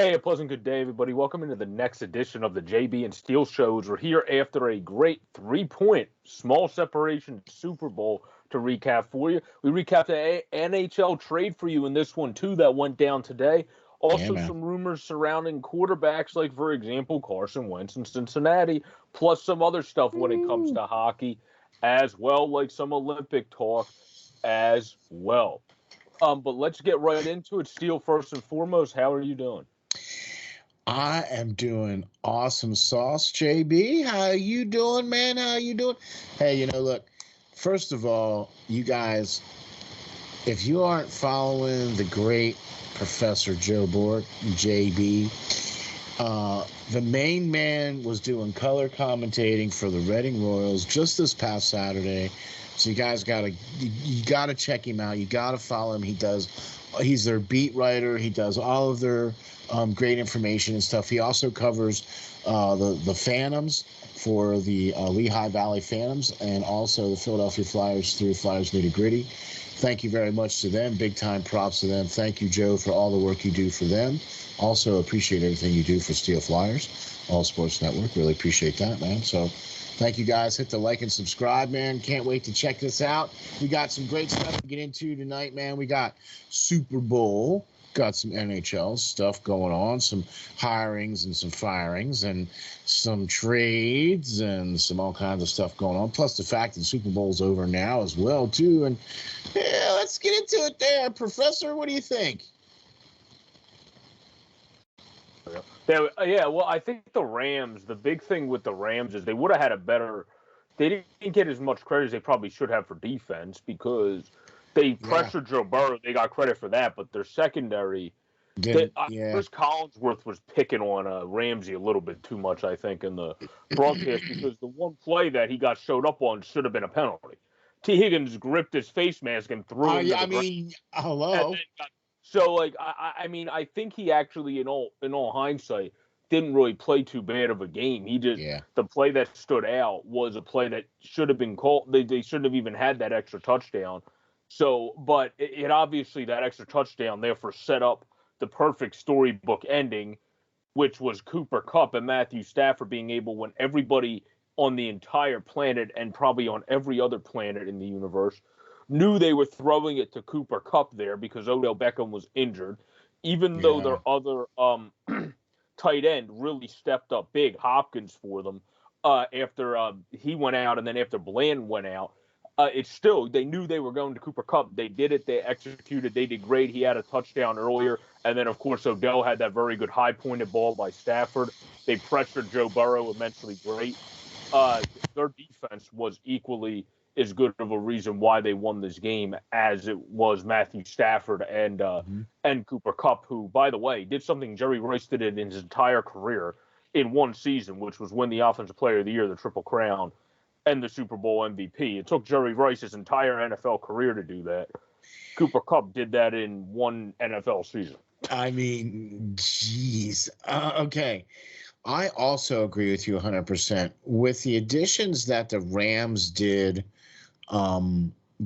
Hey, a pleasant good day, everybody. Welcome into the next edition of the JB and Steel Shows. We're here after a great 3-point small separation Super Bowl to recap for you. We recapped the NHL trade for you in this one, too, that went down today. Yeah, Also, man. some rumors surrounding quarterbacks, like, for example, Carson Wentz in Cincinnati, plus some other stuff when it comes to hockey as well, like some Olympic talk as well. But let's get right into it. Steel, first and foremost, how are you doing? I am doing awesome sauce, JB. How you doing, man? How you doing? Hey, look, first of all, you guys, if you aren't following the great Professor Joe Borek, JB, the main man was doing color commentating for the Reading Royals just this past Saturday. So you guys gotta check him out. You gotta follow him. He's their beat writer. He does all of their great information and stuff. He also covers the Phantoms for the Lehigh Valley Phantoms and also the Philadelphia Flyers through Flyers Nitty Gritty. Thank you very much to them. Big time props to them. Thank you, Joe, for all the work you do for them. Also appreciate everything you do for SteelFlyers All Sports Network. Really appreciate that, man. So thank you, guys. Hit the like and subscribe, man. Can't wait to check this out. We got some great stuff to get into tonight, man. We got Super Bowl. Got some NHL stuff going on, some hirings and some firings and some trades and some all kinds of stuff going on. Plus the fact that Super Bowl's over now as well, too. And yeah, let's get into it there. Professor, what do you think? Yeah, well, I think the Rams, the big thing with the Rams is they would have had a better – they didn't get as much credit as they probably should have for defense because they pressured Joe Burrow. They got credit for that, but their secondary Chris Collinsworth was picking on Ramsey a little bit too much, I think, in the broadcast because the one play that he got showed up on should have been a penalty. T. Higgins gripped his face mask and threw it. Hello. So, like, I think he actually, in all hindsight, didn't really play too bad of a game. He just the play that stood out was a play that should have been called. They shouldn't have even had that extra touchdown. So, but it obviously that extra touchdown therefore set up the perfect storybook ending, which was Cooper Kupp and Matthew Stafford being able, when everybody on the entire planet and probably on every other planet in the universe knew they were throwing it to Cooper Kupp there because Odell Beckham was injured, even though their other tight end really stepped up big, Hopkins, for them after he went out and then after Bland went out. It's still, they knew they were going to Cooper Kupp. They did it. They executed. They did great. He had a touchdown earlier. And then, of course, Odell had that very good high-pointed ball by Stafford. They pressured Joe Burrow immensely great. Their defense was equally as good of a reason why they won this game as it was Matthew Stafford and Cooper Kupp, who, by the way, did something Jerry Rice did in his entire career in one season, which was win the Offensive Player of the Year, the Triple Crown, and the Super Bowl MVP. It took Jerry Rice's entire NFL career to do that. Cooper Kupp did that in one NFL season. I mean, geez. Okay. I also agree with you 100%. With the additions that the Rams did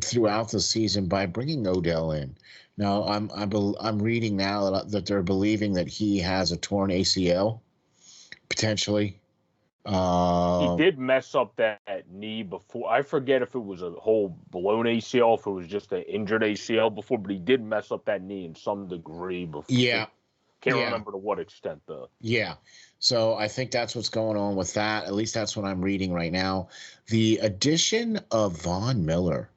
throughout the season by bringing Odell in. Now, I'm reading now that they're believing that he has a torn ACL, potentially. He did mess up that knee before. I forget if it was a whole blown ACL, if it was just an injured ACL before, but he did mess up that knee in some degree before. Yeah. Can't remember to what extent, though. Yeah. So I think that's what's going on with that. At least that's what I'm reading right now. The addition of Von Miller,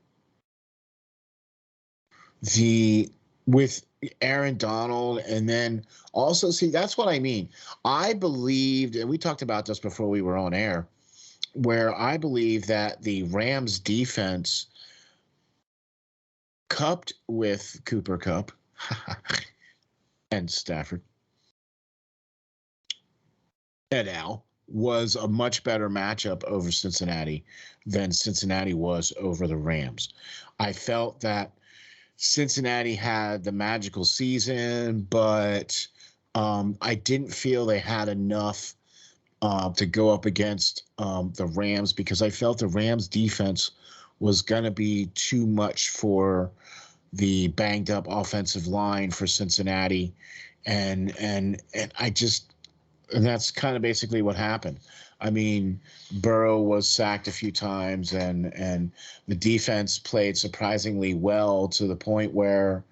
with Aaron Donald, and then also, see, that's what I mean. I believed, and we talked about this before we were on air, where I believe that the Rams defense cupped with Cooper Kupp and Stafford et al. Was a much better matchup over Cincinnati than Cincinnati was over the Rams. I felt that Cincinnati had the magical season, but I didn't feel they had enough to go up against the Rams because I felt the Rams defense was going to be too much for the banged up offensive line for Cincinnati. and that's kind of basically what happened. I mean, Burrow was sacked a few times, and the defense played surprisingly well to the point where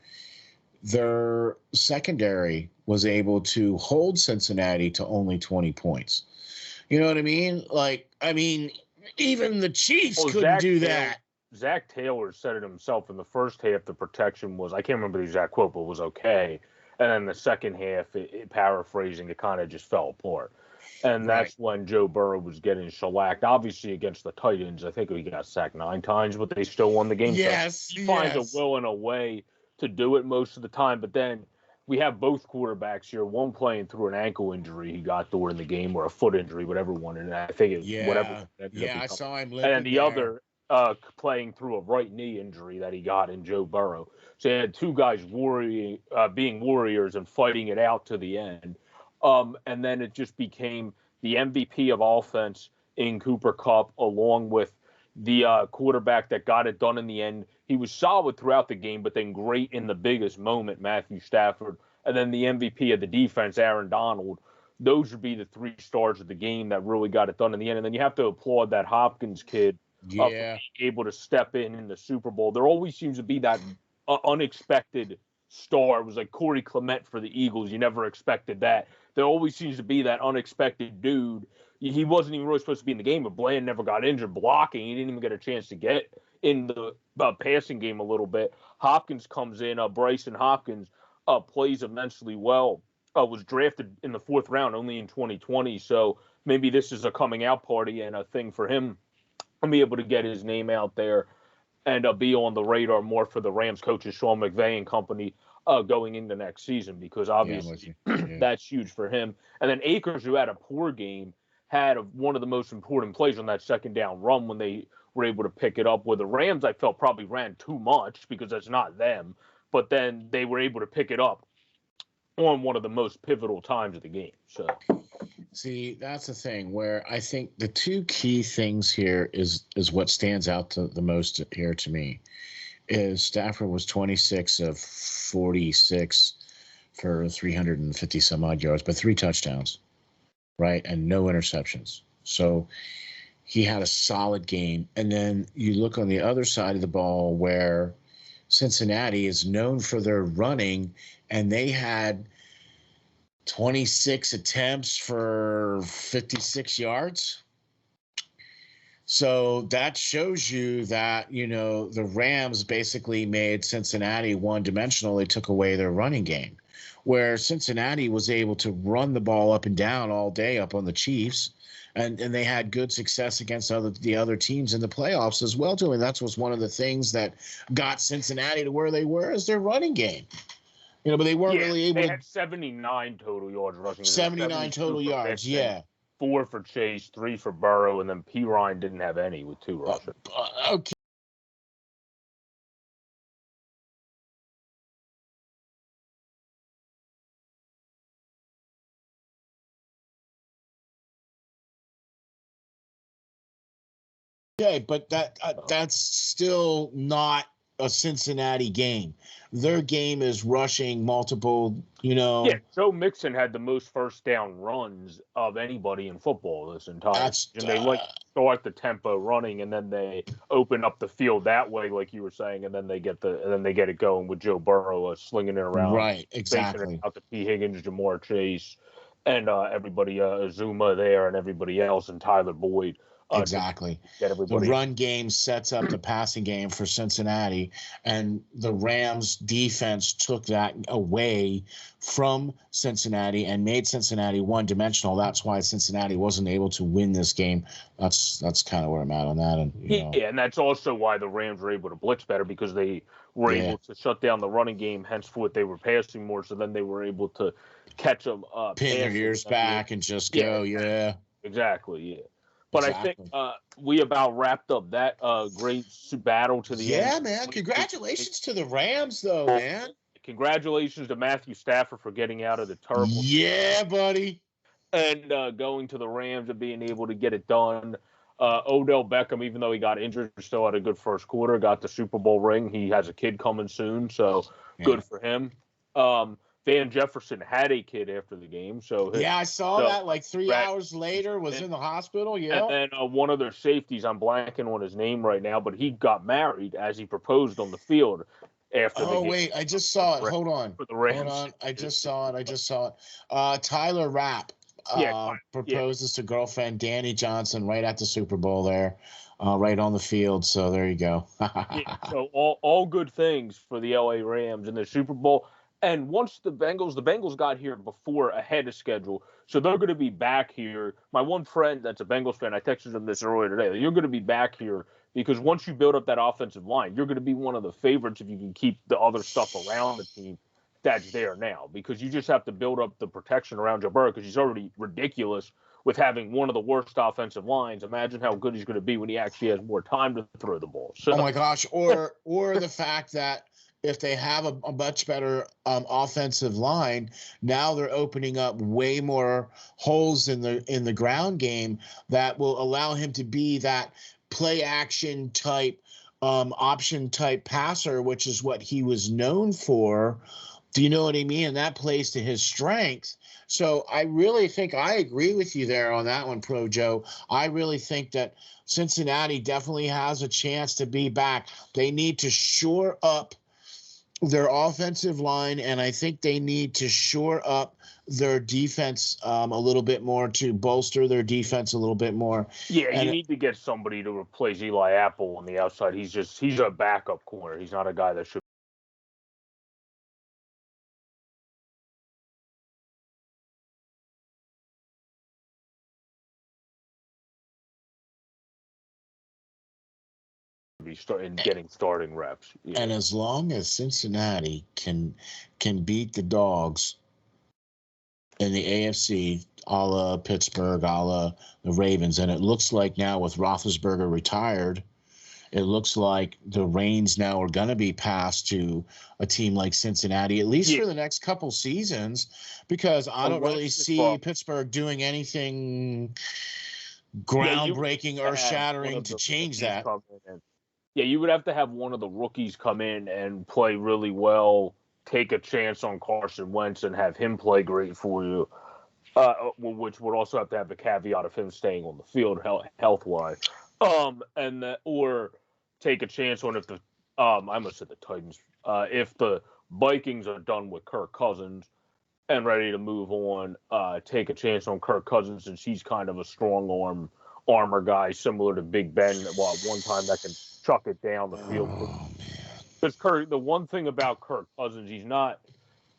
their secondary was able to hold Cincinnati to only 20 points. You know what I mean? Even the Chiefs couldn't do that. Zach Taylor said it himself in the first half. The protection was, I can't remember the exact quote, but it was okay. And then the second half, paraphrasing, it kind of just fell apart. And that's when Joe Burrow was getting shellacked. Obviously, against the Titans, I think he got sacked 9 times, but they still won the game. Yes, so he finds a will and a way to do it most of the time. But then we have both quarterbacks here, one playing through an ankle injury he got during the game, or a foot injury, whatever one. And I think it was whatever. Yeah, I saw him. And then the other playing through a right knee injury that he got in Joe Burrow. So you had two guys being warriors and fighting it out to the end. And then it just became the MVP of offense in Cooper Kupp, along with the quarterback that got it done in the end. He was solid throughout the game, but then great in the biggest moment, Matthew Stafford. And then the MVP of the defense, Aaron Donald. Those would be the 3 stars of the game that really got it done in the end. And then you have to applaud that Hopkins kid for being able to step in the Super Bowl. There always seems to be that unexpected star. It was like Corey Clement for the Eagles. You never expected that. There always seems to be that unexpected dude. He wasn't even really supposed to be in the game, but Bland never got injured blocking. He didn't even get a chance to get in the passing game a little bit. Hopkins comes in. Bryson Hopkins plays immensely well. Was drafted in the 4th round only in 2020, so maybe this is a coming out party and a thing for him to be able to get his name out there and be on the radar more for the Rams coaches, Sean McVay and company, going into next season, because obviously that's huge for him. And then Akers, who had a poor game, had one of the most important plays on that second down run when they were able to pick it up. Where the Rams, I felt, probably ran too much because that's not them, but then they were able to pick it up on one of the most pivotal times of the game. So, see, that's the thing where I think the 2 key things here is what stands out the most here to me. Is Stafford was 26 of 46 for 350 some odd yards, but 3 touchdowns, right? And no interceptions. So he had a solid game. And then you look on the other side of the ball where Cincinnati is known for their running, and they had 26 attempts for 56 yards. So that shows you that, the Rams basically made Cincinnati one-dimensional. They took away their running game, where Cincinnati was able to run the ball up and down all day up on the Chiefs, and they had good success against the other teams in the playoffs as well, too. And that's was one of the things that got Cincinnati to where they were, is their running game. But they weren't really able to. They had 79 total yards rushing. 79 total yards, 4 for Chase, 3 for Burrow, and then P. Ryan didn't have any with 2 rushes. Okay. Okay, but that's still not a Cincinnati game. Their game is rushing multiple, Yeah, Joe Mixon had the most first down runs of anybody in football this entire season. They start the tempo running, and then they open up the field that way, like you were saying, and then they get it going with Joe Burrow slinging it around. Right, exactly. Out to P. Higgins, Jamar Chase, and everybody, Azuma there, and everybody else, and Tyler Boyd. Exactly. The run game sets up the passing game for Cincinnati, and the Rams defense took that away from Cincinnati and made Cincinnati one-dimensional. That's why Cincinnati wasn't able to win this game. That's kind of where I'm at on that. And and that's also why the Rams were able to blitz better, because they were able to shut down the running game. Henceforth, they were passing more, so then they were able to catch them, pin their ears back and just go. Exactly. Yeah. But exactly. I think we about wrapped up that great battle to the end. Yeah, man. Congratulations to the Rams, though, man. Congratulations to Matthew Stafford for getting out of the terrible. Yeah, buddy. And going to the Rams and being able to get it done. Odell Beckham, even though he got injured, still had a good first quarter, got the Super Bowl ring. He has a kid coming soon, so good for him. Van Jefferson had a kid after the game. So I saw that like 3 hours later was in the hospital. Yeah. And then one of their safeties, I'm blanking on his name right now, but he got married as he proposed on the field after the game. Oh, wait, I just saw it. Hold on. For the Rams. Hold on. I just saw it. Tyler Rapp proposes to girlfriend Danny Johnson right at the Super Bowl there, right on the field. So there you go. So all good things for the LA Rams in the Super Bowl. And once the Bengals got here ahead of schedule, so they're going to be back here. My one friend that's a Bengals fan, I texted him this earlier today. You're going to be back here because once you build up that offensive line, you're going to be one of the favorites if you can keep the other stuff around the team that's there now. Because you just have to build up the protection around Joe Burrow because he's already ridiculous with having one of the worst offensive lines. Imagine how good he's going to be when he actually has more time to throw the ball. So, oh my gosh! Or the fact that if they have a much better offensive line, now they're opening up way more holes in the ground game that will allow him to be that play action type, option type passer, which is what he was known for. Do you know what I mean? And that plays to his strength. So I really think I agree with you there on that one, Pro Joe. I really think that Cincinnati definitely has a chance to be back. They need to shore up their offensive line, and I think they need to shore up their defense a little bit more to bolster their defense a little bit more. Yeah, and you need to get somebody to replace Eli Apple on the outside. He's a backup corner. He's not a guy that should be getting starting reps. Yeah. And as long as Cincinnati can beat the dogs in the AFC, a la Pittsburgh, a la the Ravens, and it looks like now with Roethlisberger retired, it looks like the reins now are going to be passed to a team like Cincinnati, at least for the next couple seasons, because I don't really see Pittsburgh doing anything groundbreaking or shattering to change that. Yeah, you would have to have one of the rookies come in and play really well, take a chance on Carson Wentz and have him play great for you, which would also have to have the caveat of him staying on the field health-wise. Or take a chance on if the I almost said the Titans. If the Vikings are done with Kirk Cousins and ready to move on, take a chance on Kirk Cousins since he's kind of a strong armor guy, similar to Big Ben. Well, at one time that can chuck it down the field. Because the one thing about Kirk Cousins, he's not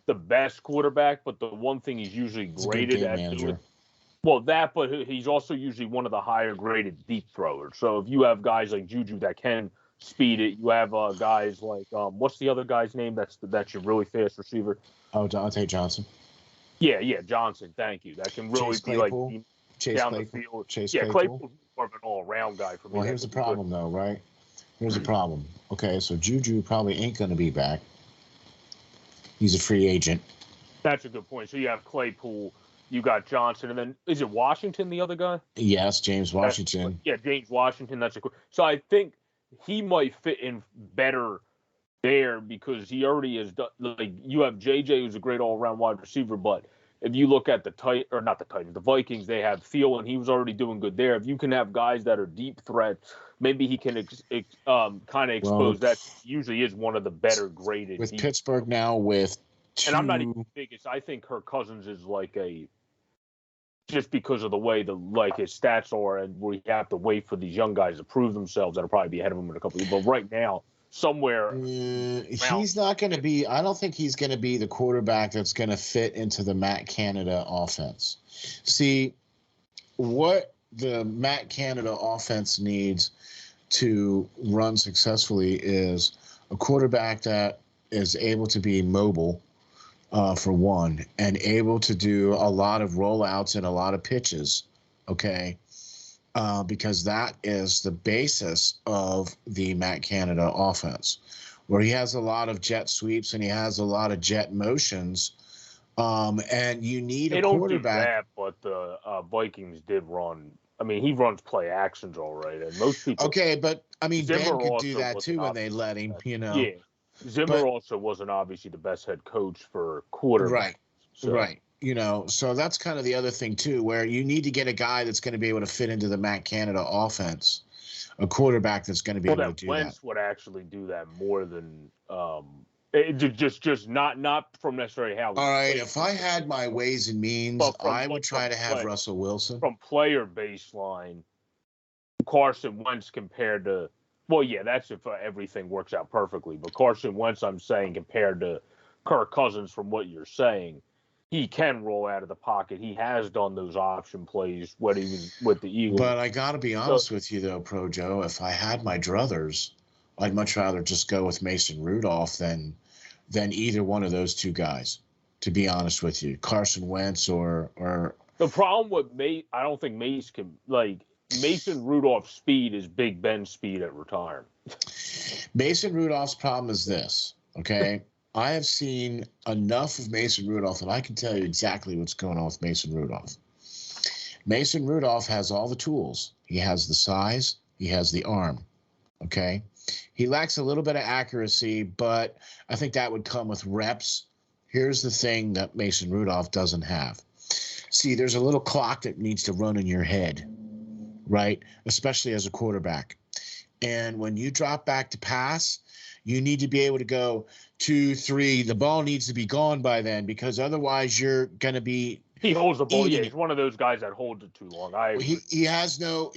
the best quarterback, but the one thing he's usually graded at doing, but he's also usually one of the higher graded deep throwers. So if you have guys like Juju that can speed it, you have guys like what's the other guy's name that's your really fast receiver? Oh, Dante Johnson. Yeah, Johnson. Thank you. That can really be like down the field. Claypool's more of an all-around guy for me. Well, here's the problem, though, right? Here's the problem. Okay, so Juju probably ain't going to be back. He's a free agent. That's a good point. So you have Claypool, you got Johnson, and then is it Washington, the other guy? Yes, James Washington. James Washington. So I think he might fit in better there because he already has done. Like you have JJ, who's a great all-around wide receiver, but if you look at the Vikings, they have Thiel, and he was already doing good there. If you can have guys that are deep threats, maybe he can kind of expose that. Usually is one of the better graded. With Pittsburgh now with two... And I'm not even the biggest. I think Kirk Cousins is just because of the way his stats are, and we have to wait for these young guys to prove themselves. That'll probably be ahead of him in a couple of years. But right now, somewhere he's not going to be. I don't think he's going to be the quarterback that's going to fit into the Matt Canada offense. See, what the Matt Canada offense needs to run successfully is a quarterback that is able to be mobile, for one, and able to do a lot of rollouts and a lot of pitches. Okay. Because that is the basis of the Matt Canada offense, where he has a lot of jet sweeps and he has a lot of jet motions. And you need a quarterback. They don't do that, but the Vikings did run. I mean, he runs play actions all right, and most people. Okay, but I mean, Ben could do that too when they let him. You know. Yeah, Zimmer also wasn't obviously the best head coach for quarterbacks. Right. So. Right. So that's kind of the other thing too, where you need to get a guy that's going to be able to fit into the Matt Canada offense, a quarterback that's going to be able to do Wentz would actually do that more than just not from necessarily how. All right, if I had my ways and means, I would try to have Russell Wilson. From player baseline, Carson Wentz compared to, well, yeah, that's if everything works out perfectly. But Carson Wentz, I'm saying, compared to Kirk Cousins, from what you're saying, he can roll out of the pocket. He has done those option plays when he was with the Eagles. But I got to be honest with you, though, Pro Joe, if I had my druthers, I'd much rather just go with Mason Rudolph than either one of those two guys, to be honest with you. Carson Wentz or the problem with I don't think Mace can, Mason Rudolph's speed is Big Ben's speed at retirement. Mason Rudolph's problem is this, okay? I have seen enough of Mason Rudolph, and I can tell you exactly what's going on with Mason Rudolph. Mason Rudolph has all the tools. He has the size. He has the arm, okay? He lacks a little bit of accuracy, but I think that would come with reps. Here's the thing that Mason Rudolph doesn't have. See, there's a little clock that needs to run in your head, right? Especially as a quarterback. And when you drop back to pass, you need to be able to go 2, 3. The ball needs to be gone by then, because otherwise you're going to be. He holds the ball. Yeah, he's one of those guys that holds it too long. He has no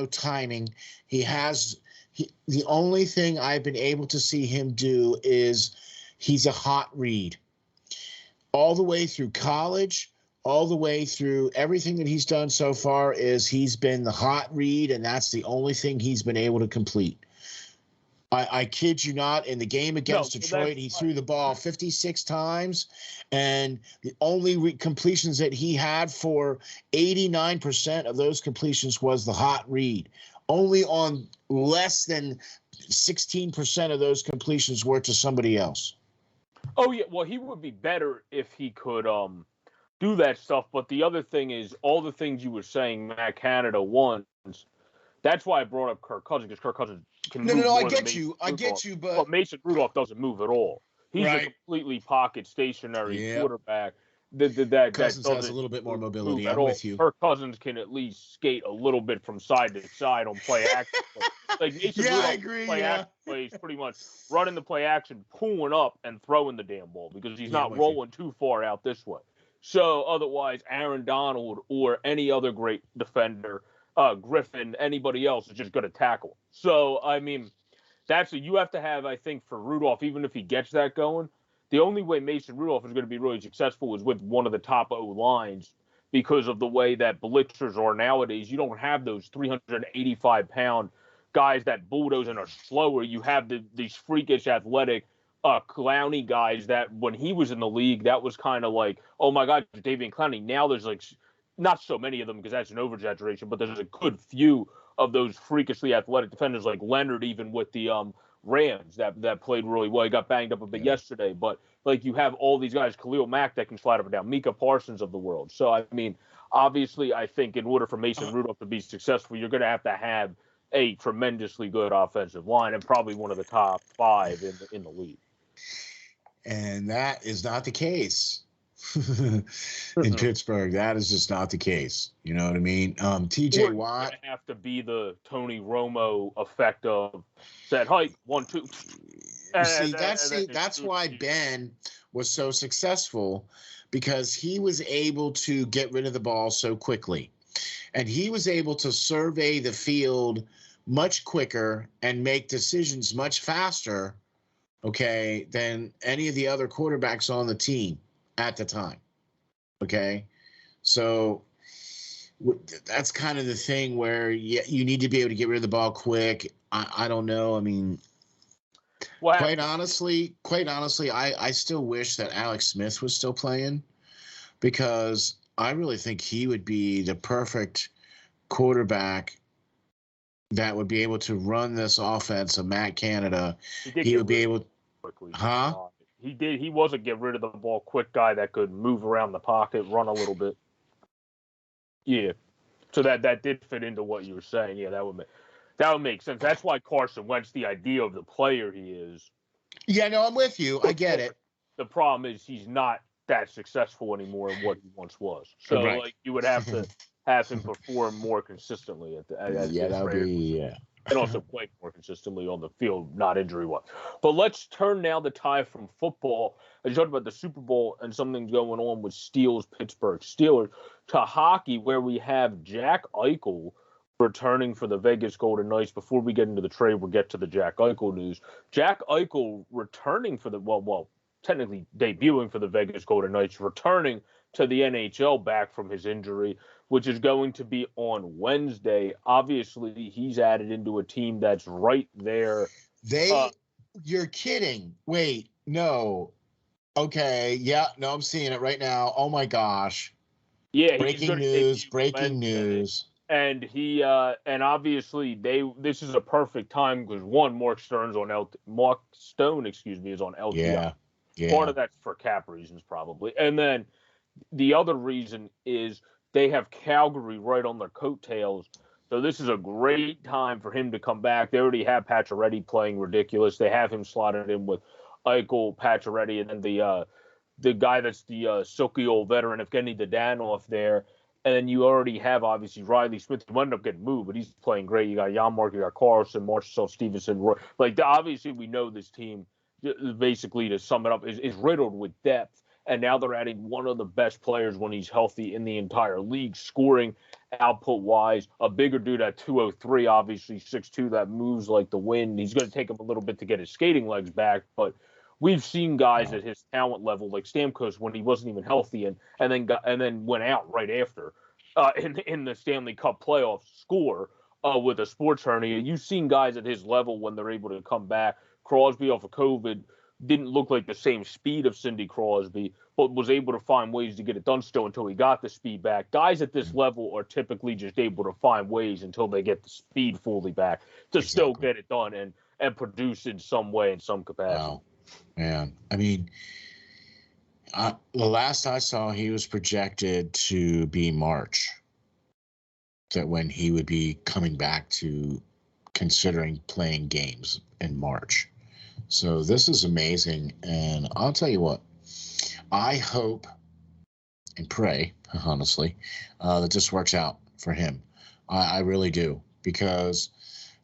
timing. The only thing I've been able to see him do is he's a hot read. All the way through college, all the way through everything that he's done so far is he's been the hot read, and that's the only thing he's been able to complete. I kid you not, in the game against Detroit, he threw the ball 56 times, and the only completions that he had for 89% of those completions was the hot read. Only on less than 16% of those completions were to somebody else. Oh, yeah. Well, he would be better if he could do that stuff. But the other thing is, all the things you were saying, Matt Canada wants. That's why I brought up Kirk Cousins, because Kirk Cousins can move. No, I get you, but Mason Rudolph doesn't move at all. He's a completely pocket stationary quarterback. Cousins has a little bit more mobility. I'm with you. Kirk Cousins can at least skate a little bit from side to side on play action. Mason Rudolph, I agree. Action plays pretty much running the play action, pulling up and throwing the damn ball, because he's not rolling too far out this way. So otherwise, Aaron Donald or any other great defender, Griffin, anybody else is just going to tackle. So, I mean, you have to have, I think, for Rudolph, even if he gets that going, the only way Mason Rudolph is going to be really successful is with one of the top O-lines, because of the way that blitzers are nowadays. You don't have those 385-pound guys that bulldoze and are slower. You have these freakish athletic Clowney guys that when he was in the league, that was kind of like, oh my God, Davian Clowney. Now there's not so many of them, because that's an oversaturation, but there's a good few of those freakishly athletic defenders, like Leonard, even with the Rams that played really well. He got banged up a bit yesterday, but you have all these guys, Khalil Mack, that can slide up and down, Micah Parsons of the world. So, I mean, obviously, I think in order for Mason Rudolph to be successful, you're going to have a tremendously good offensive line, and probably one of the top 5 in the league. And that is not the case in Pittsburgh. That is just not the case. You know what I mean? TJ Watt have to be the Tony Romo effect of set height 1, 2. That's why Ben was so successful, because he was able to get rid of the ball so quickly, and he was able to survey the field much quicker and make decisions much faster, okay, than any of the other quarterbacks on the team at the time. Okay. So that's kind of the thing where you need to be able to get rid of the ball quick. I don't know. I mean, quite honestly, I still wish that Alex Smith was still playing, because I really think he would be the perfect quarterback that would be able to run this offense of Matt Canada. He would be able quickly. Huh? He was a get rid of the ball quick guy that could move around the pocket, run a little bit. Yeah. So that did fit into what you were saying. Yeah, that would make sense. That's why Carson Wentz, the idea of the player he is, Yeah, no, I'm with you. I get it. The problem is he's not that successful anymore in what he once was. So, Right. like, you would have to have him perform more consistently at Yeah, that would be, and also play more consistently on the field, not injury-wise. But let's turn now the tie from football. I talked about the Super Bowl and something going on with Pittsburgh Steelers, to hockey, where we have Jack Eichel returning for the Vegas Golden Knights. Before we get into the trade, we'll get to the Jack Eichel news. Jack Eichel returning for the, technically debuting for the Vegas Golden Knights, returning to the NHL back from his injury, which is going to be on Wednesday. Obviously, he's added into a team that's right there. You're kidding. Wait, no. Okay, yeah, no, I'm seeing it right now. Oh my gosh. Yeah, breaking news. And he and obviously this is a perfect time because one, Mark Stone is on LTI. Yeah. Part of that's for cap reasons probably. And then the other reason is they have Calgary right on their coattails. So this is a great time for him to come back. They already have Pacioretty playing ridiculous. They have him slotted in with Eichel, Pacioretty, and then the guy that's the silky old veteran, Evgeny Dadonov there. And then you already have, obviously, Riley Smith, who ended up getting moved, but he's playing great. You got Janmark, you got Carlson, Marcel Stevenson. Obviously, we know this team, basically, to sum it up, is riddled with depth. And now they're adding one of the best players when he's healthy in the entire league, scoring output-wise. A bigger dude at 203, obviously 6'2", that moves like the wind. He's going to take him a little bit to get his skating legs back, but we've seen guys at his talent level, like Stamkos, when he wasn't even healthy, and then went out right after in the Stanley Cup playoffs, score with a sports hernia. You've seen guys at his level when they're able to come back. Crosby off of COVID didn't look like the same speed of Sidney Crosby, but was able to find ways to get it done still until he got the speed back. Guys at this level are typically just able to find ways until they get the speed fully back to still get it done and produce in some way, in some capacity. Wow. Man, I mean, the last I saw, he was projected to be March, that when he would be coming back to considering playing games in March. So this is amazing, and I'll tell you what, I hope and pray, honestly, that this works out for him. I really do, because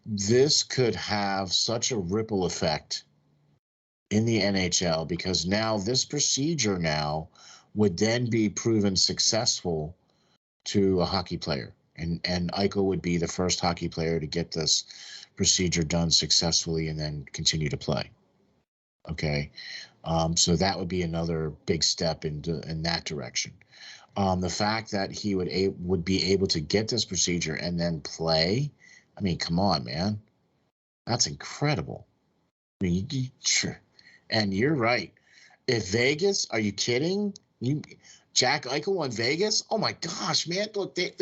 this could have such a ripple effect in the NHL, because now this procedure now would then be proven successful to a hockey player. And Eichel would be the first hockey player to get this procedure done successfully and then continue to play. Okay. So that would be another big step in that direction. The fact that he would be able to get this procedure and then play, I mean, come on, man. That's incredible. I mean, and you're right. If Vegas, are you kidding? Jack Eichel won Vegas? Oh my gosh, man! Look, they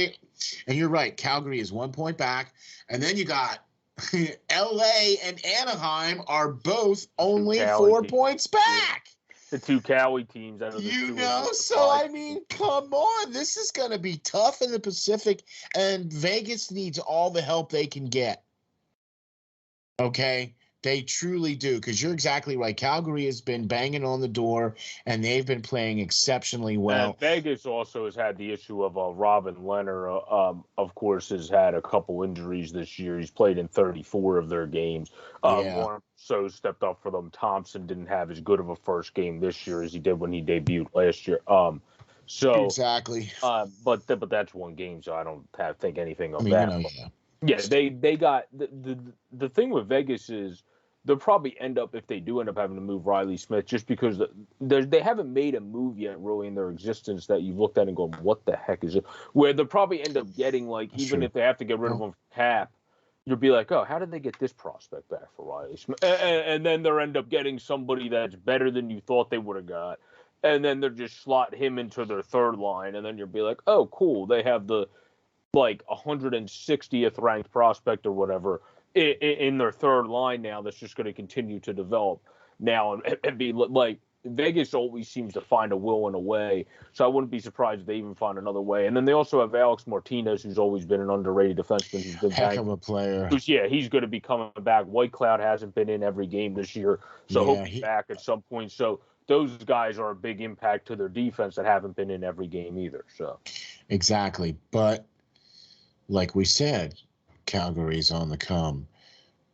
and you're right. Calgary is 1 point back, and then you got L.A. and Anaheim are both only 4 points back. The two Cali teams. So I mean, come on, this is going to be tough in the Pacific, and Vegas needs all the help they can get. Okay. They truly do, because you're exactly right. Calgary has been banging on the door, and they've been playing exceptionally well. And Vegas also has had the issue of Robin Lehner, of course, has had a couple injuries this year. He's played in 34 of their games. So stepped up for them. Thompson didn't have as good of a first game this year as he did when he debuted last year. Exactly. But that's one game, so I don't think anything of that. They got the thing with Vegas is they'll probably end up, if they do end up having to move Riley Smith, just because they haven't made a move yet really in their existence that you've looked at and gone, what the heck is it? Where they'll probably end up getting, like, even if they have to get rid of him for cap, you'll be like, oh, how did they get this prospect back for Riley Smith? And then they'll end up getting somebody that's better than you thought they would have got. And then they'll just slot him into their third line. And then you'll be like, oh, cool. They have the, like, 160th ranked prospect or whatever in their third line now that's just going to continue to develop now and be like, Vegas always seems to find a will and a way, so I wouldn't be surprised if they even find another way. And then they also have Alex Martinez, who's always been an underrated defenseman. Who's been heck of a player. He's going to be coming back. White Cloud hasn't been in every game this year, so he'll be back at some point. So those guys are a big impact to their defense that haven't been in every game either. So exactly, but like we said, Calgary's on the come,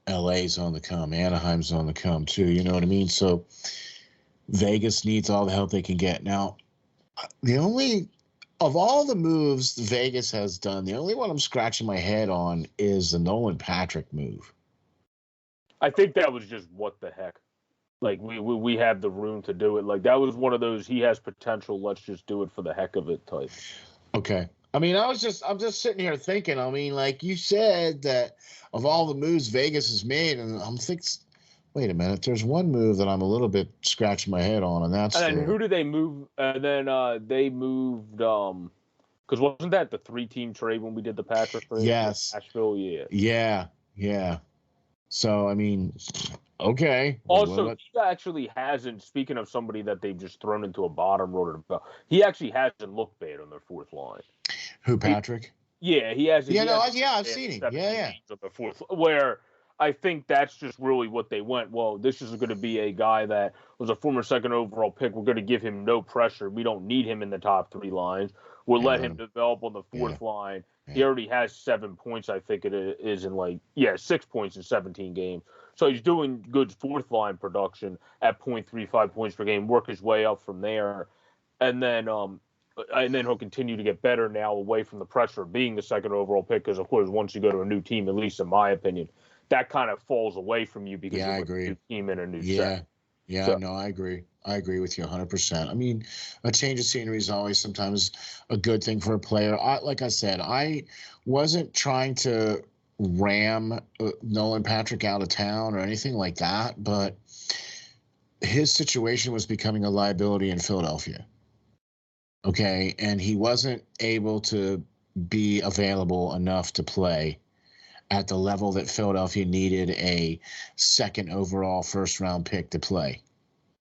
LA's on the come, Anaheim's on the come too. You know what I mean? So Vegas needs all the help they can get. Now, of all the moves Vegas has done, the only one I'm scratching my head on is the Nolan Patrick move. I think that was just what the heck. Like we have the room to do it. Like that was one of those he has potential. Let's just do it for the heck of it type. Okay. I mean, I'm just sitting here thinking. I mean, like you said that of all the moves Vegas has made, and I'm thinking, wait a minute. There's one move that I'm a little bit scratching my head on, and that's. And then who did they move? And then they moved. Because wasn't that the 3-team trade when we did the Patrick trade? Yes. Nashville, yeah. Yeah. So I mean, okay. Also, he actually hasn't. Speaking of somebody that they've just thrown into a bottom rotor, he actually hasn't looked bad on their fourth line. Who, Patrick? He hasn't. I've seen him. Yeah. On the fourth, where I think that's just really what they went. Well, this is going to be a guy that was a former second overall pick. We're going to give him no pressure. We don't need him in the top 3 lines. We'll let him develop on the fourth line. Yeah. He already has 7 points, I think it is, in 6 points in 17 games. So he's doing good fourth line production at 0.35 points per game, work his way up from there. And then he'll continue to get better now away from the pressure of being the second overall pick. Because, of course, once you go to a new team, at least in my opinion, that kind of falls away from you because you're a new team in a new set. Yeah, so. No, I agree. I agree with you 100%. I mean, a change of scenery is always sometimes a good thing for a player. Like I said, I wasn't trying to ram Nolan Patrick out of town or anything like that, but his situation was becoming a liability in Philadelphia. Okay, and he wasn't able to be available enough to play at the level that Philadelphia needed a second overall first-round pick to play.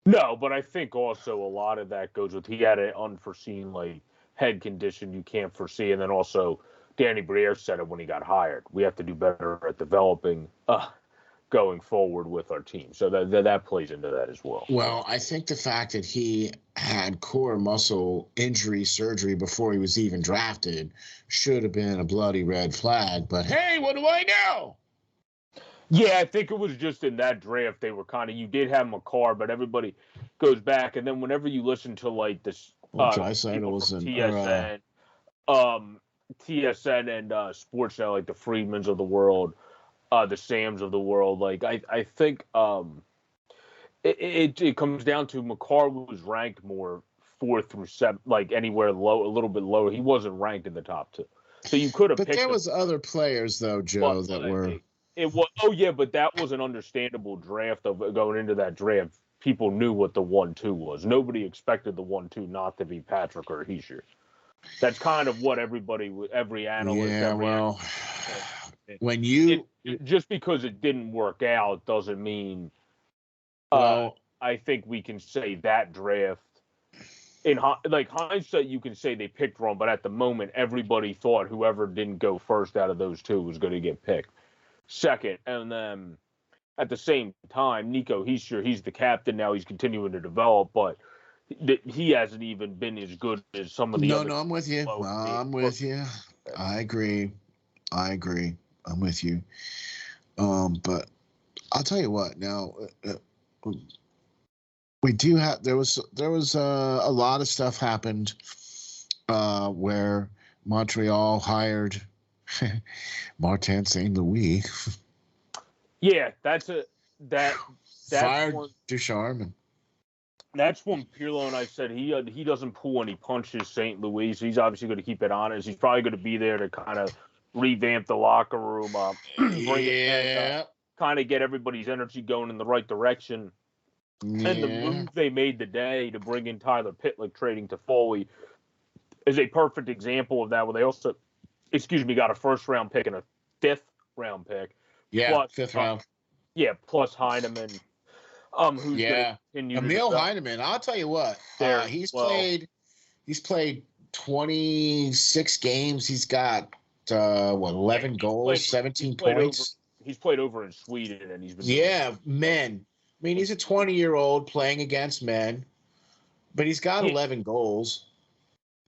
No, but I think also a lot of that goes with he had an unforeseen head condition you can't foresee, and then also Danny Briere said it when he got hired. We have to do better at developing going forward with our team. So that plays into that as well. Well, I think the fact that he had core muscle injury surgery before he was even drafted should have been a bloody red flag. But hey, what do I know? Yeah, I think it was just in that draft they were you did have McCarr, but everybody goes back, and then whenever you listen to this TSN, TSN and Sportsnet, the Friedmans of the world, the Sams of the world, I think it comes down to McCarr was ranked more 4 through 7, anywhere low, a little bit lower. He wasn't ranked in the top 2, so you could have. But there was other players though, Joe, that were. It was but that was an understandable draft of going into that draft. People knew what the 1-2 was. Nobody expected the 1-2 not to be Patrick or Hischier. That's kind of what every analyst. When you just because it didn't work out doesn't mean. I think we can say that draft. In hindsight, you can say they picked wrong, but at the moment, everybody thought whoever didn't go first out of those 2 was going to get picked second. And then at the same time, Nico Hischier, he's the captain now. He's continuing to develop, but he hasn't even been as good as some of the other. No, I'm with you. I'm with you. I agree. I'm with you. But I'll tell you what. Now, we do have. There was a lot of stuff happened where Montreal hired Martin St. Louis. Yeah, that's fired Ducharme. That's when Pirlo and I said he doesn't pull any punches, St. Louis. So he's obviously going to keep it honest. He's probably going to be there to kind of revamp the locker room, bring it, kind of get everybody's energy going in the right direction. Yeah. And the move they made today to bring in Tyler Pitlick, trading to Foley, is a perfect example of that. Where they also, got a first-round pick and a fifth-round pick. Yeah, plus, fifth round. Plus Heineman. Who's going to continue Emil to Heineman. I'll tell you what. there. He's played 26 games. He's got 11 goals, 17 points. He's played over in Sweden, and he's been men. I mean, he's a 20-year-old playing against men, but he's got 11 goals.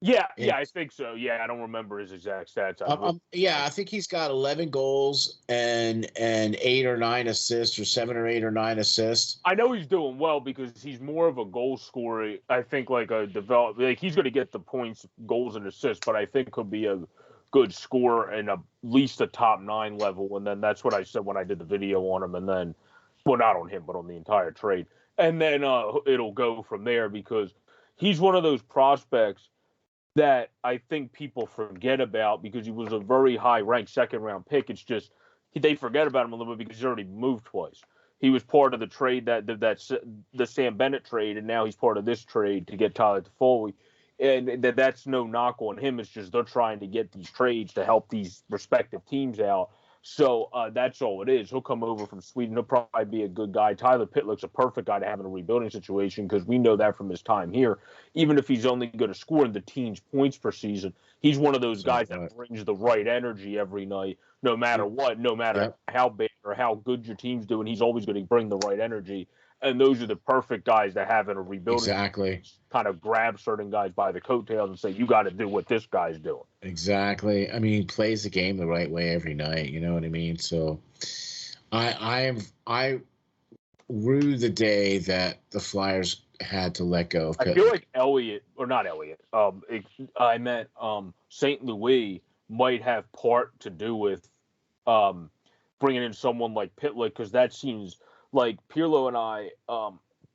Yeah, I think so. Yeah, I don't remember his exact stats. I think he's got 11 goals and 8 or 9 assists, or 7 or 8 or 9 assists. I know he's doing well because he's more of a goal scorer. I think he's going to get the points, goals, and assists, but I think he'll be a good scorer and at least a top 9 level. And then that's what I said when I did the video on him. And then, well, not on him, but on the entire trade. And then it'll go from there because he's one of those prospects that I think people forget about because he was a very high-ranked second-round pick. It's just they forget about him a little bit because he's already moved twice. He was part of the trade that's the Sam Bennett trade, and now he's part of this trade to get Tyler Toffoli. And that's no knock on him. It's just they're trying to get these trades to help these respective teams out. So that's all it is. He'll come over from Sweden. He'll probably be a good guy. Tyler Pitlick's a perfect guy to have in a rebuilding situation because we know that from his time here. Even if he's only going to score in the team's points per season, he's one of those guys that brings the right energy every night, no matter what, no matter how bad or how good your team's doing. He's always going to bring the right energy. And those are the perfect guys to have in a rebuilding. Exactly. Kind of grab certain guys by the coattails and say, you got to do what this guy's doing. Exactly. I mean, he plays the game the right way every night. You know what I mean? So I rue the day that the Flyers had to let go of Pitt. I feel like I meant St. Louis might have part to do with bringing in someone like Pitlick because that seems like Pirlo and I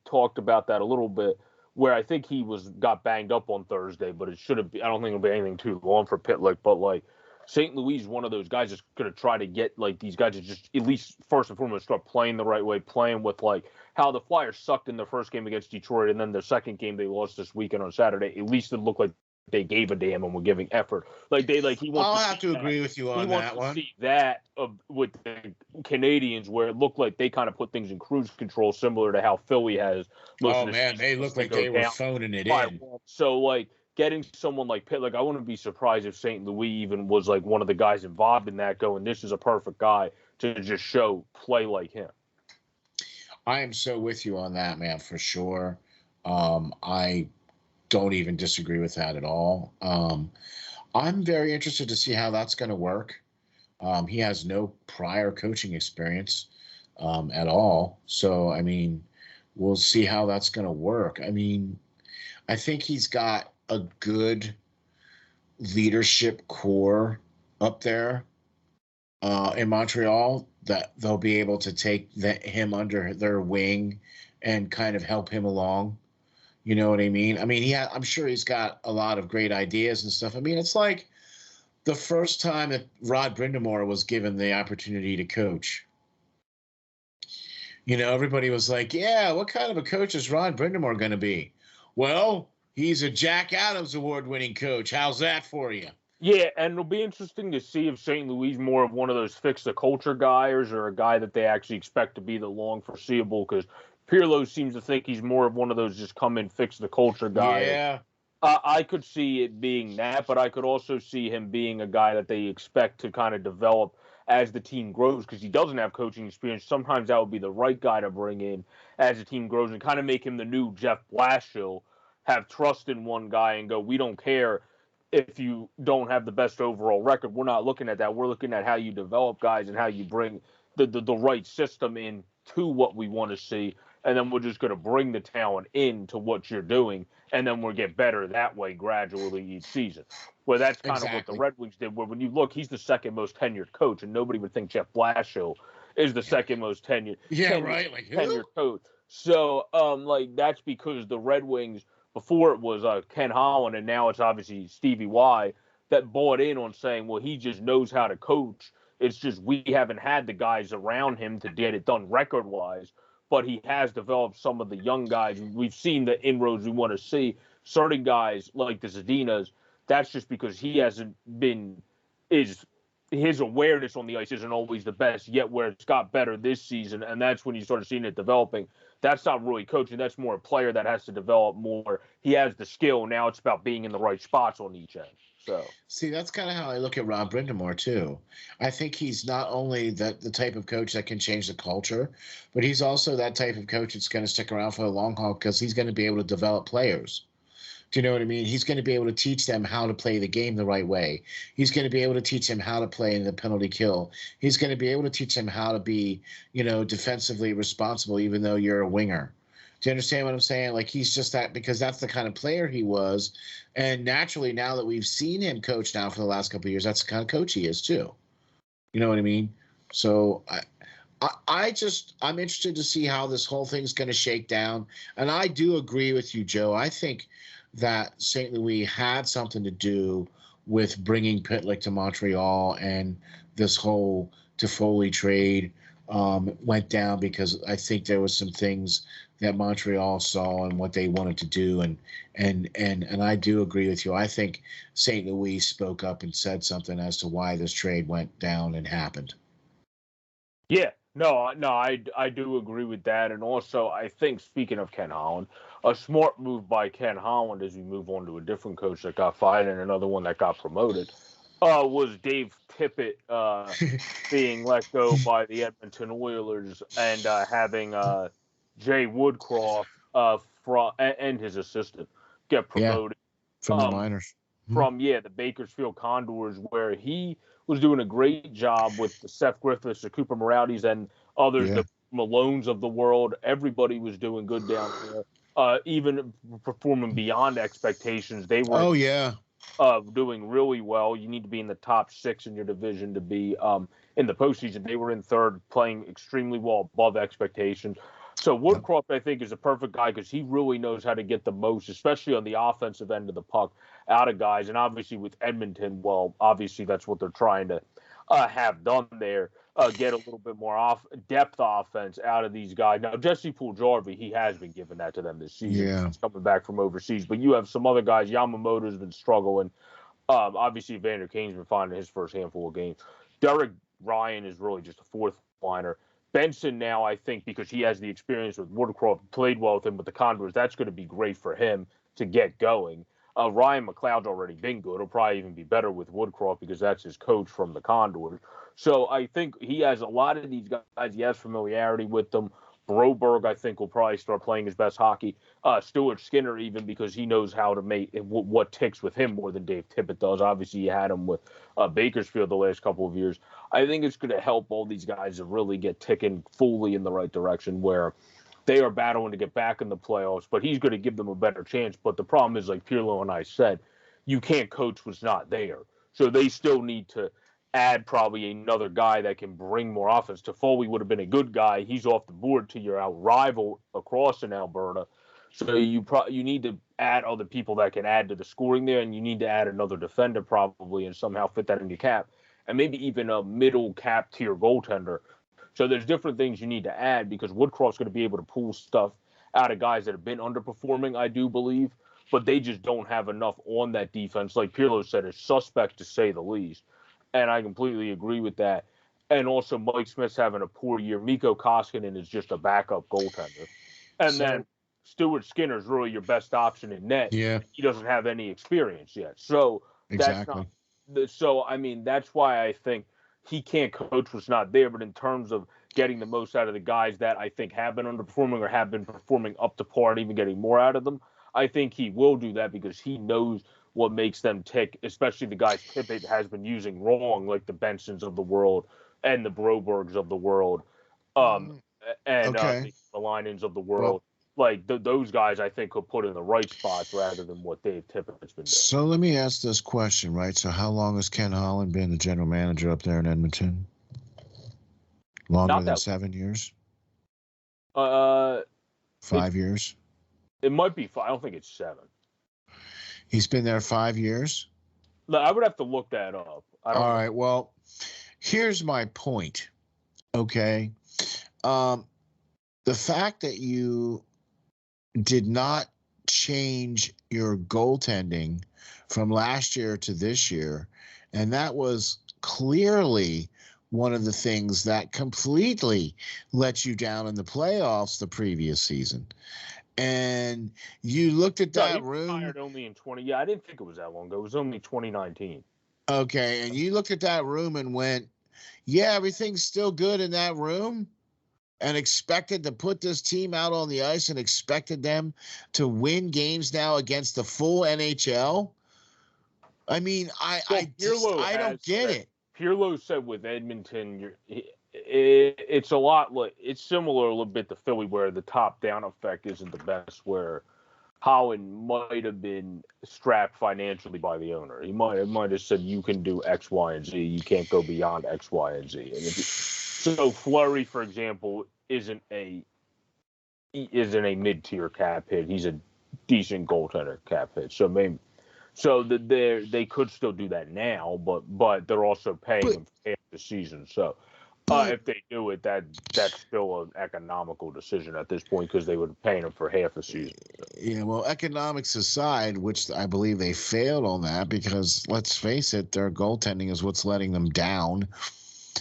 talked about that a little bit, where I think he got banged up on Thursday, but it should have. I don't think it'll be anything too long for Pitlick. But like St. Louis is one of those guys that's going to try to get like these guys to just at least first and foremost start playing the right way, playing with like how the Flyers sucked in their first game against Detroit, and then their second game they lost this weekend on Saturday. At least it looked like they gave a damn and were giving effort. He wants. I'll have to agree with you on that one. He wants to see that with the Canadians, where it looked like they kind of put things in cruise control, similar to how Philly has. They looked like they were phoning it in. So like getting someone like Pitt, like I wouldn't be surprised if St. Louis even was like one of the guys involved in that. Going, this is a perfect guy to just play like him. I am so with you on that, man, for sure. I don't even disagree with that at all. I'm very interested to see how that's going to work. He has no prior coaching experience at all. So, I mean, we'll see how that's going to work. I mean, I think he's got a good leadership core up there in Montreal that they'll be able to take him under their wing and kind of help him along. You know what I mean? I mean, I'm sure he's got a lot of great ideas and stuff. I mean, it's like the first time that Rod Brindamore was given the opportunity to coach. You know, everybody was like, yeah, what kind of a coach is Rod Brindamore going to be? Well, he's a Jack Adams award-winning coach. How's that for you? Yeah, and it'll be interesting to see if St. Louis is more of one of those fix-the-culture guys or a guy that they actually expect to be the long foreseeable, because Pirlo seems to think he's more of one of those just come in, fix the culture guys. Yeah. I could see it being that, but I could also see him being a guy that they expect to kind of develop as the team grows, because he doesn't have coaching experience. Sometimes that would be the right guy to bring in as the team grows and kind of make him the new Jeff Blashill, have trust in one guy and go, we don't care if you don't have the best overall record. We're not looking at that. We're looking at how you develop guys and how you bring the right system in to what we want to see. And then we're just going to bring the talent into what you're doing, and then we'll get better that way gradually each season. Well, that's kind of what the Red Wings did, where when you look, he's the second most tenured coach, and nobody would think Jeff Blashill is the second most tenured coach. So, that's because the Red Wings, before it was Ken Holland, and now it's obviously Stevie Y, that bought in on saying, well, he just knows how to coach. It's just we haven't had the guys around him to get it done record-wise. But he has developed some of the young guys. We've seen the inroads we want to see. Certain guys like the Zadinas, that's just because he hasn't been his his awareness on the ice isn't always the best, yet where it's got better this season, and that's when you started seeing it developing. That's not really coaching. That's more a player that has to develop more. He has the skill. Now it's about being in the right spots on each end. So see, that's kind of how I look at Rob Brindamore too. I think he's not only the type of coach that can change the culture, but he's also that type of coach that's going to stick around for the long haul because he's going to be able to develop players. Do you know what I mean? He's going to be able to teach them how to play the game the right way. He's going to be able to teach them how to play in the penalty kill. He's going to be able to teach them how to be, defensively responsible, even though you're a winger. Do you understand what I'm saying? Like, he's just that, because that's the kind of player he was. And naturally, now that we've seen him coach now for the last couple of years, that's the kind of coach he is too. You know what I mean? So I'm interested to see how this whole thing's going to shake down. And I do agree with you, Joe. I think that St. Louis had something to do with bringing Pitlick to Montreal, and this whole Toffoli trade went down because I think there was some things that Montreal saw and what they wanted to do, and I do agree with you. I think St. Louis spoke up and said something as to why this trade went down and happened. Yeah. No, I do agree with that. And also, I think, speaking of Ken Holland, a smart move by Ken Holland as we move on to a different coach that got fired and another one that got promoted was Dave Tippett being let go by the Edmonton Oilers and having Jay Woodcroft and his assistant get promoted. From the minors. From the Bakersfield Condors, where he was doing a great job with the Seth Griffiths, the Cooper Morales, and others, the Malones of the world. Everybody was doing good down there, even performing beyond expectations. They were doing really well. You need to be in the top 6 in your division to be in the postseason. They were in third, playing extremely well, above expectations. So Woodcroft, I think, is a perfect guy because he really knows how to get the most, especially on the offensive end of the puck, out of guys. And obviously with Edmonton, well, obviously that's what they're trying to have done there, get a little bit more depth offense out of these guys. Now, Jesse Puljujarvi, he has been giving that to them this season. Yeah. He's coming back from overseas. But you have some other guys. Yamamoto's been struggling. Obviously, Vander Kane's been finding his first handful of games. Derek Ryan is really just a fourth liner. Benson now, I think, because he has the experience with Woodcroft, played well with him with the Condors, that's going to be great for him to get going. Ryan McLeod's already been good. He'll probably even be better with Woodcroft because that's his coach from the Condors. So I think he has a lot of these guys. He has familiarity with them. Broberg, I think, will probably start playing his best hockey. Stuart Skinner, even because he knows how to make what ticks with him more than Dave Tippett does. Obviously, he had him with Bakersfield the last couple of years. I think it's going to help all these guys to really get ticking fully in the right direction where they are battling to get back in the playoffs, but he's going to give them a better chance. But the problem is, like Pirlo and I said, you can't coach what's not there. So they still need to add probably another guy that can bring more offense. Toffoli would have been a good guy. He's off the board to your rival across in Alberta. So you need to add other people that can add to the scoring there, and you need to add another defender probably and somehow fit that in your cap, and maybe even a middle cap tier goaltender. So there's different things you need to add because Woodcroft's going to be able to pull stuff out of guys that have been underperforming, I do believe, but they just don't have enough on that defense. Like Pirlo said, it's suspect to say the least. And I completely agree with that. And also, Mike Smith's having a poor year. Mikko Koskinen is just a backup goaltender. And then Stuart Skinner is really your best option in net. Yeah. He doesn't have any experience yet. So that's why I think he can't coach what's not there. But in terms of getting the most out of the guys that I think have been underperforming or have been performing up to par and even getting more out of them, I think he will do that because he knows what makes them tick, especially the guys Tippett has been using wrong, like the Bensons of the world and the Brobergs of the world, the Linens of the world. Those guys, I think, could put in the right spots rather than what Dave Tippett's been doing. So let me ask this question, right? So how long has Ken Holland been the general manager up there in Edmonton? Longer than 7 years? 5 years? It might be 5. I don't think it's 7. He's been there 5 years? I would have to look that up. All right. Well, here's my point. Okay. The fact that you did not change your goaltending from last year to this year, and that was clearly one of the things that completely let you down in the playoffs the previous season. And you looked at that room. He retired only in 20. Yeah, I didn't think it was that long ago. It was only 2019. Okay, and you looked at that room and went, yeah, everything's still good in that room, and expected to put this team out on the ice and expected them to win games now against the full NHL. I mean, I don't get it. Pirlo said with Edmonton, it's a lot like it's similar a little bit to Philly, where the top-down effect isn't the best. Where Holland might have been strapped financially by the owner. He might have said, "You can do X, Y, and Z. You can't go beyond X, Y, and Z." And so Fleury, for example, isn't a mid-tier cap hit. He's a decent goaltender cap hit. So maybe. So they could still do that now, but they're also paying them for half the season. So if they do it, that's still an economical decision at this point because they would be paying them for half the season. Yeah, well, economics aside, which I believe they failed on that because let's face it, their goaltending is what's letting them down.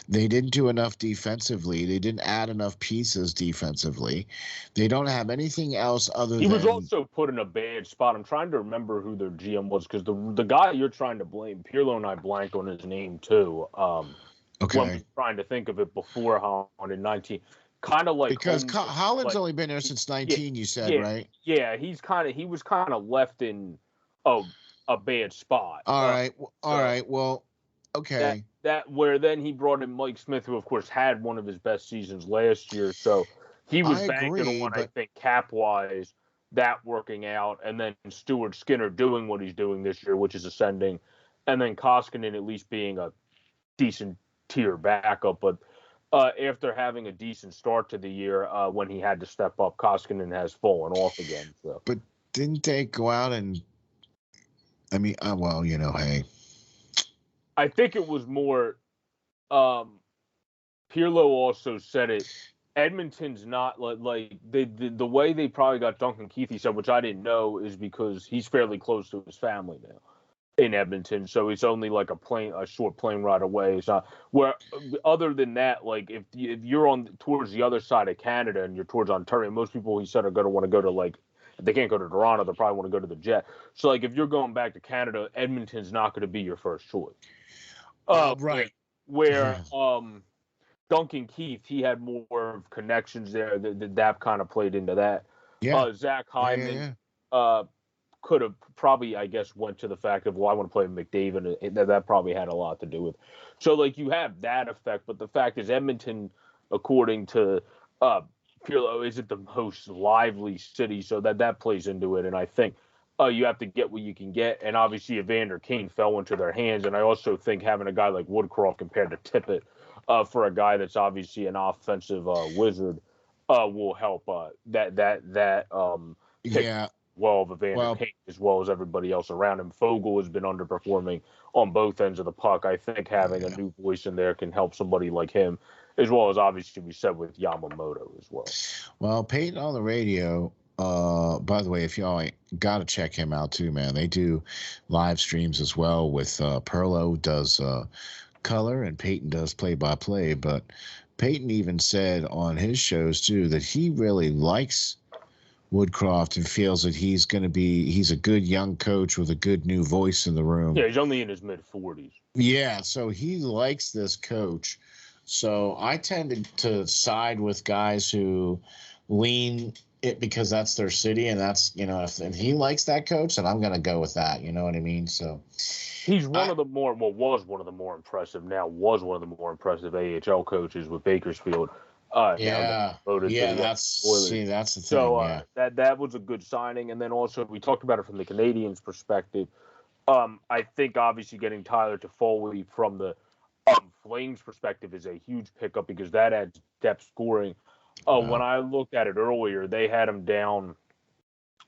They didn't do enough defensively. They didn't add enough pieces defensively. They don't have anything else other than... He was also put in a bad spot. I'm trying to remember who their GM was because the guy you're trying to blame, Pirlo and I blanked on his name too. Okay. When we were trying to think of it before Holland in 19. Kind of like... Because Holland's only been there since 19, you said, right? Yeah, he was kind of left in a bad spot. All right. Well, okay. That where then he brought in Mike Smith, who of course had one of his best seasons last year. So he was banking on, I think, cap wise, that working out, and then Stuart Skinner doing what he's doing this year, which is ascending, and then Koskinen at least being a decent tier backup. But after having a decent start to the year, when he had to step up, Koskinen has fallen off again. So. But didn't they go out and? I mean, well, hey. I think it was more. Pirlo also said it. Edmonton's not like the way they probably got Duncan Keith, he said, which I didn't know, is because he's fairly close to his family now in Edmonton, so it's only like a short plane ride away. It's not where. Other than that, like if you're on towards the other side of Canada and you're towards Ontario, most people he said are going to want to go to like. If they can't go to Toronto, they probably want to go to the Jet. So like if you're going back to Canada, Edmonton's not going to be your first choice. Right. Where Duncan Keith, he had more connections there. That kind of played into that. Yeah. Zach Hyman could have probably, I guess, went to the fact of, well, I want to play McDavid. That probably had a lot to do with. So, like, you have that effect. But the fact is, Edmonton, according to Pirlo, isn't the most lively city. So that plays into it. And I think you have to get what you can get. And obviously, Evander Kane fell into their hands. And I also think having a guy like Woodcroft compared to Tippett for a guy that's obviously an offensive wizard will help yeah. Well, of Evander Kane as well as everybody else around him. Fogle has been underperforming on both ends of the puck. I think having a new voice in there can help somebody like him, as well as obviously we said with Yamamoto as well. Well, Peyton on the radio. By the way, if y'all got to check him out too, man. They do live streams as well with Perlo does color and Peyton does play-by-play. But Peyton even said on his shows too that he really likes Woodcroft and feels that he's a good young coach with a good new voice in the room. Yeah, he's only in his mid-40s. Yeah, so he likes this coach. So I tend to side with guys who lean it because that's their city, and that's, if he likes that coach, then I'm going to go with that. You know what I mean? So he's was one of the more impressive AHL coaches with Bakersfield. That's the thing. So that was a good signing. And then also we talked about it from the Canadians' perspective. I think obviously getting Tyler Toffoli from the Flames' perspective is a huge pickup because that adds depth scoring. When I looked at it earlier, they had him down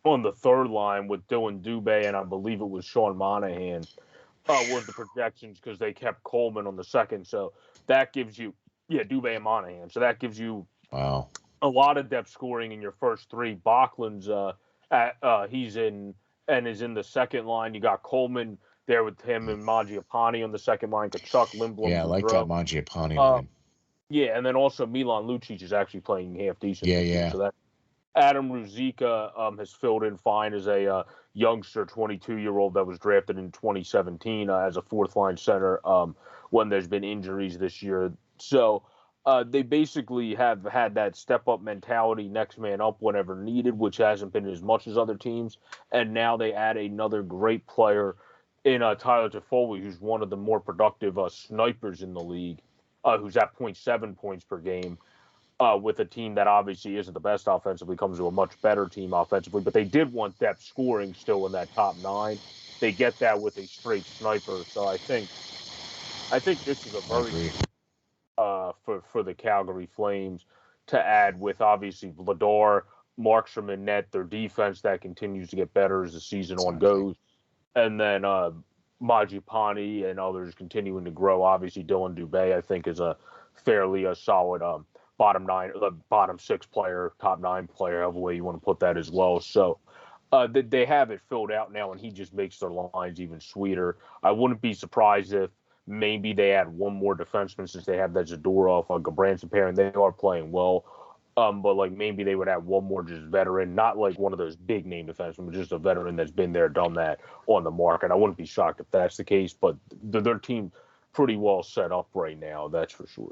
on the third line with Dylan Dubé and I believe it was Sean Monahan was the projections because they kept Coleman on the second. So that gives you Dubé and Monahan. So that gives you a lot of depth scoring in your first three. Bachland's he's in and is in the second line. You got Coleman there with him and Mangiapane on the second line, Kachuk, Lindblom. Yeah, I like that Mangiapane line. Yeah, and then also Milan Lucic is actually playing half decent. Yeah. So that Adam Ruzicka has filled in fine as a youngster, 22-year-old that was drafted in 2017 as a fourth-line center when there's been injuries this year. So they basically have had that step-up mentality, next man up whenever needed, which hasn't been as much as other teams. And now they add another great player in Tyler Toffoli, who's one of the more productive snipers in the league, who's at 0.7 points per game. With a team that obviously isn't the best offensively, comes to a much better team offensively, but they did want depth scoring still in that top nine. They get that with a straight sniper. So I think this is a very for the Calgary Flames to add with obviously Vladar, Markstrom, and net, their defense that continues to get better as the season on goes, and then Mangiapane and others continuing to grow. Obviously, Dylan Dubé I think is a fairly solid bottom six player, top nine player, however way you want to put that as well. So they have it filled out now, and he just makes their lines even sweeter. I wouldn't be surprised if maybe they add one more defenseman since they have that Zadorov on Gabranson pair, and they are playing well. But like maybe they would add one more just veteran, not like one of those big name defensemen, but just a veteran that's been there, done that on the market. I wouldn't be shocked if that's the case, but their team pretty well set up right now, that's for sure.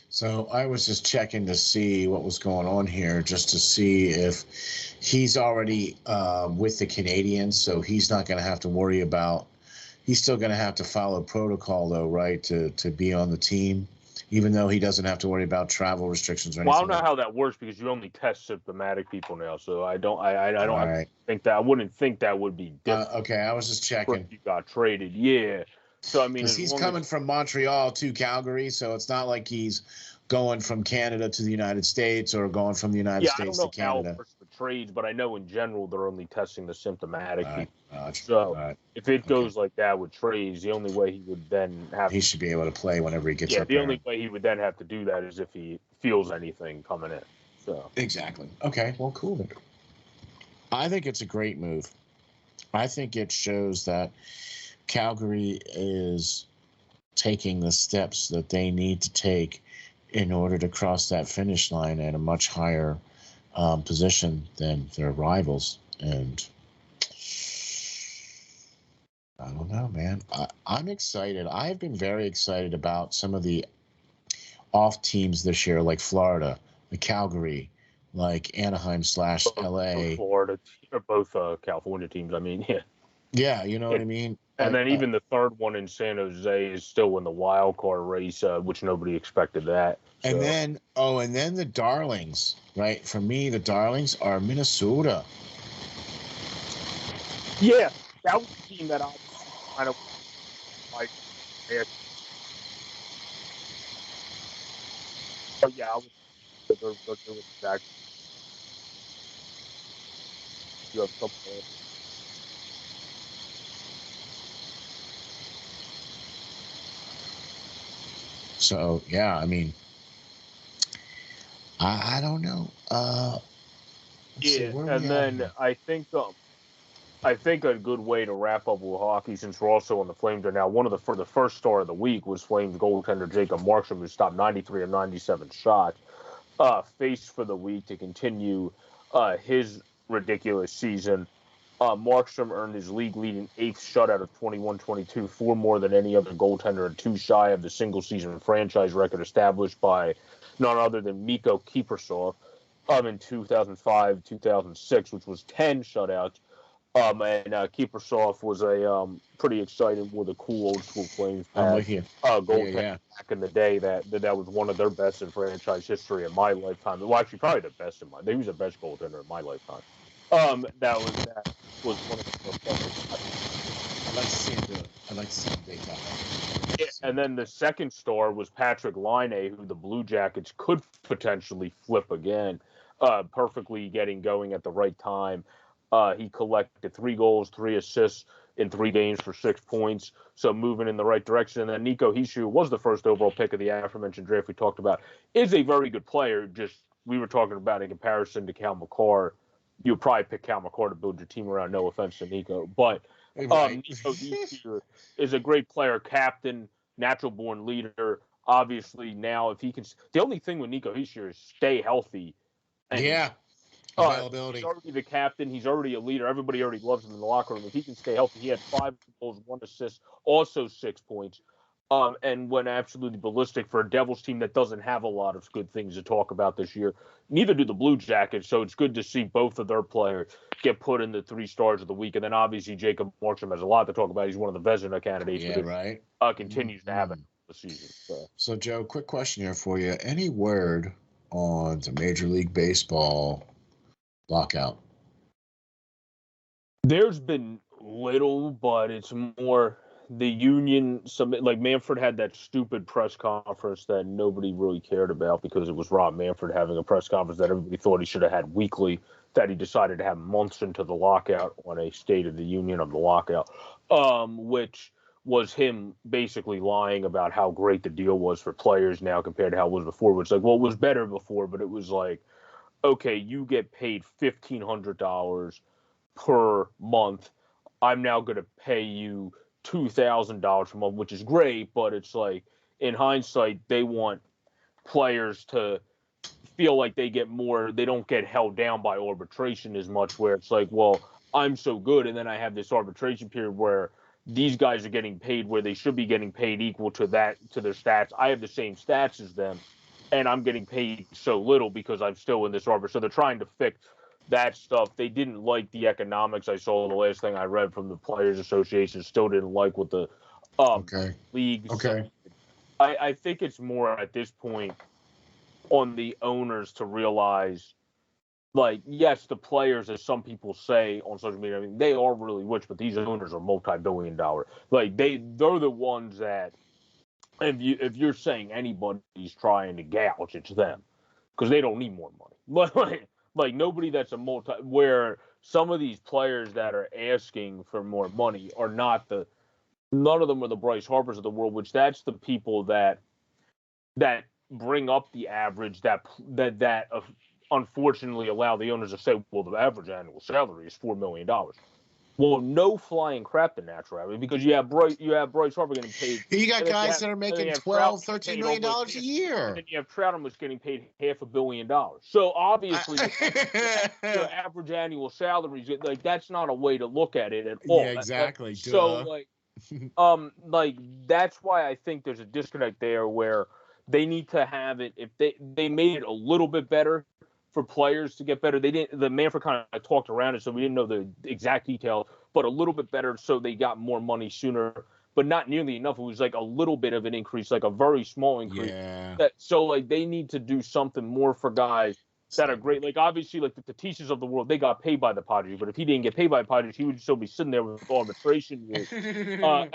So I was just checking to see what was going on here, just to see if he's already with the Canadians, so he's not going to have to worry about. He's still going to have to follow protocol, though, right, to be on the team, even though he doesn't have to worry about travel restrictions or anything. Well, I don't know how that works because you only test symptomatic people now, so I think that I wouldn't think that would be different. Okay, I was just checking. If you got traded, yeah. So I mean, because he's coming from Montreal to Calgary, so it's not like he's going from Canada to the United States or going from the United States to Canada. I don't know how it works for trades, but I know in general they're only testing the symptomatic people. So if it goes like that with trades, the only way he would then he should be able to play whenever he gets up there. there. The only way he would then have to do that is if he feels anything coming in. So exactly. Okay. Well, cool. I think it's a great move. I think it shows that Calgary is taking the steps that they need to take in order to cross that finish line at a much higher position than their rivals. And I don't know, man. I'm excited. I've been very excited about some of the off teams this year, like Florida, like Calgary, like Anaheim / LA. Florida, or both California teams. I mean, yeah. Yeah, you know what I mean? And then even the third one in San Jose is still in the wild card race, which nobody expected that. So. And then the darlings, right? For me, the darlings are Minnesota. Yeah, that was the team that I kind of like. Oh yeah, I was. They're doing exactly. You have something. So yeah, I mean, I don't know. And then I think a good way to wrap up with hockey, since we're also on the Flames right now, for the first star of the week was Flames goaltender Jacob Markstrom, who stopped 93 of 97 shots, faced for the week to continue his ridiculous season. Markstrom earned his league-leading 8th shutout of 21-22, 4 more than any other goaltender and 2 shy of the single-season franchise record established by none other than Mikko Kiprusoff in 2005-2006, which was 10 shutouts. And Kiprusoff was a pretty exciting with a cool old-school Flames goaltender back in the day. That was one of their best in franchise history in my lifetime. Well, actually, probably the best in he was the best goaltender in my lifetime. That was one of the best. I'd like to see him big time. Yeah, and then the second star was Patrick Laine, who the Blue Jackets could potentially flip again, perfectly getting going at the right time. He collected 3 goals, 3 assists in 3 games for 6 points, so moving in the right direction. And then Nico Hischier was the first overall pick of the aforementioned draft we talked about. Is a very good player. Just we were talking about in comparison to Cal McCarr. You would probably pick Cal McCarr to build your team around. No offense to Nico, but Right. Nico Hischier is a great player, captain, natural-born leader. Obviously, now if he can, the only thing with Nico Hischier is stay healthy. And Yeah. Availability. He's already the captain. He's already a leader. Everybody already loves him in the locker room. If he can stay healthy, he had 5 goals, 1 assist, also 6 points, and went absolutely ballistic for a Devils team that doesn't have a lot of good things to talk about this year. Neither do the Blue Jackets, so it's good to see both of their players get put in the 3 stars of the week. And then obviously Jacob Markstrom has a lot to talk about. He's one of the Vezina candidates. Yeah, right. Continues to have it this season. So, Joe, quick question here for you. Any word on the Major League Baseball lockout? There's been little, but it's more the union. Like Manfred had that stupid press conference that nobody really cared about because it was Rob Manfred having a press conference that everybody thought he should have had weekly, that he decided to have months into the lockout on a State of the Union of the lockout, which was him basically lying about how great the deal was for players now compared to how it was before. Which, like, well, it was better before, but it was like, okay, you get paid $1,500 per month. I'm now going to pay you $2,000 per month, which is great, but it's like, in hindsight, they want players to feel like they get more, they don't get held down by arbitration as much, where it's like, well, I'm so good, and then I have this arbitration period where these guys are getting paid where they should be getting paid equal to their stats. I have the same stats as them, and I'm getting paid so little because I'm still in this arbitration. So they're trying to fix that stuff. They didn't like the economics. I saw the last thing I read from the Players Association. Still didn't like what the league said. I think it's more at this point on the owners to realize, like, yes, the players, as some people say on social media, I mean, they are really rich, but these owners are multi-billion-dollar. Like, they're the ones that, if you're saying anybody's trying to gouge, it's them, because they don't need more money. Like nobody that's where some of these players that are asking for more money are none of them are the Bryce Harpers of the world, which that's the people that bring up the average that unfortunately allow the owners to say, well, the average annual salary is $4 million. Well, no flying crap the natural average, because you have Bryce Harper getting paid. You got guys that are making $12, $13 million a year. And then you have Trout was getting paid $500 million. So obviously, your average annual salaries, like, that's not a way to look at it at all. Yeah, exactly. So like that's why I think there's a disconnect there, where they need to have it. If they made it a little bit better for players to get better. The Manfred kind of talked around it, so we didn't know the exact details, but a little bit better so they got more money sooner, but not nearly enough. It was like a little bit of an increase, like a very small increase. Yeah. So like they need to do something more for guys that are great. Like obviously, like the Tatis's of the world, they got paid by the Padres, but if he didn't get paid by the Padres, he would still be sitting there with arbitration rules.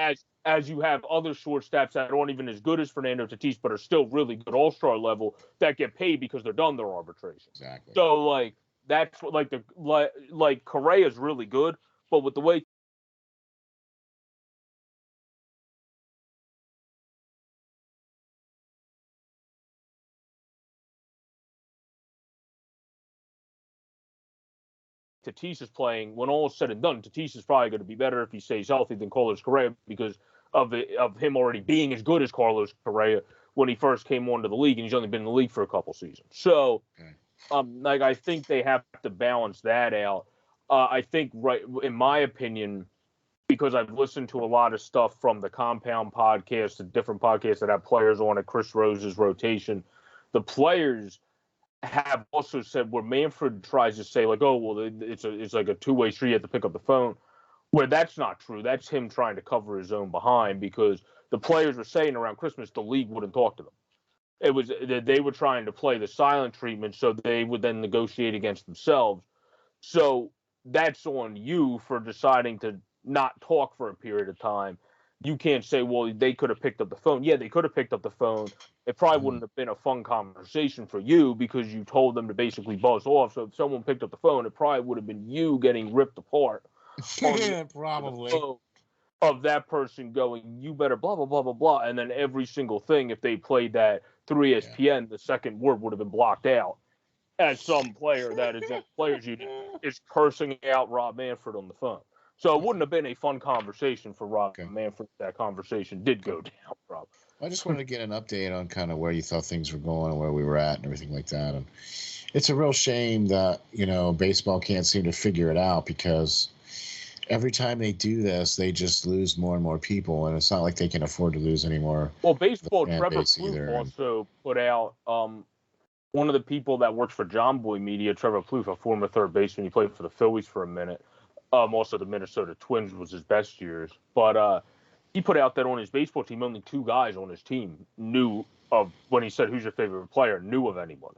As you have other shortstops that aren't even as good as Fernando Tatis, but are still really good all-star level, that get paid because they're done their arbitration. Exactly. So like that's what like Correa's really good, but with the way Tatis is playing, when all is said and done, Tatis is probably going to be better if he stays healthy than Carlos Correa, because of him already being as good as Carlos Correa when he first came onto the league, and he's only been in the league for a couple seasons. So, like I think they have to balance that out. I think, right, in my opinion, because I've listened to a lot of stuff from the Compound podcast, the different podcasts that have players on it, Chris Rose's rotation, the players have also said, where Manfred tries to say, like, oh, well, it's like a two-way street, you have to pick up the phone, where that's not true. That's him trying to cover his own behind, because the players were saying around Christmas the league wouldn't talk to them. It was that they were trying to play the silent treatment, so they would then negotiate against themselves. So that's on you for deciding to not talk for a period of time. You can't say, well, they could have picked up the phone. Yeah, they could have picked up the phone. It probably wouldn't have been a fun conversation for you because you told them to basically buzz off. So if someone picked up the phone, it probably would have been you getting ripped apart. Probably. Of that person going, you better blah, blah, blah, blah, blah. And then every single thing, if they played that through ESPN, the second word would have been blocked out. As some player that is in the players unit is cursing out Rob Manfred on the phone. So it wouldn't have been a fun conversation for Rob Manfred. That conversation did go down, Rob. I just wanted to get an update on kind of where you thought things were going and where we were at and everything like that. And it's a real shame that, baseball can't seem to figure it out, because every time they do this, they just lose more and more people, and it's not like they can afford to lose anymore. Well, baseball, Trevor Plouffe also put out one of the people that works for John Boy Media, Trevor Plouffe, a former third baseman. He played for the Phillies for a minute. Also, the Minnesota Twins was his best years. But he put out that on his baseball team, only 2 guys on his team knew of, when he said, who's your favorite player, knew of anybody.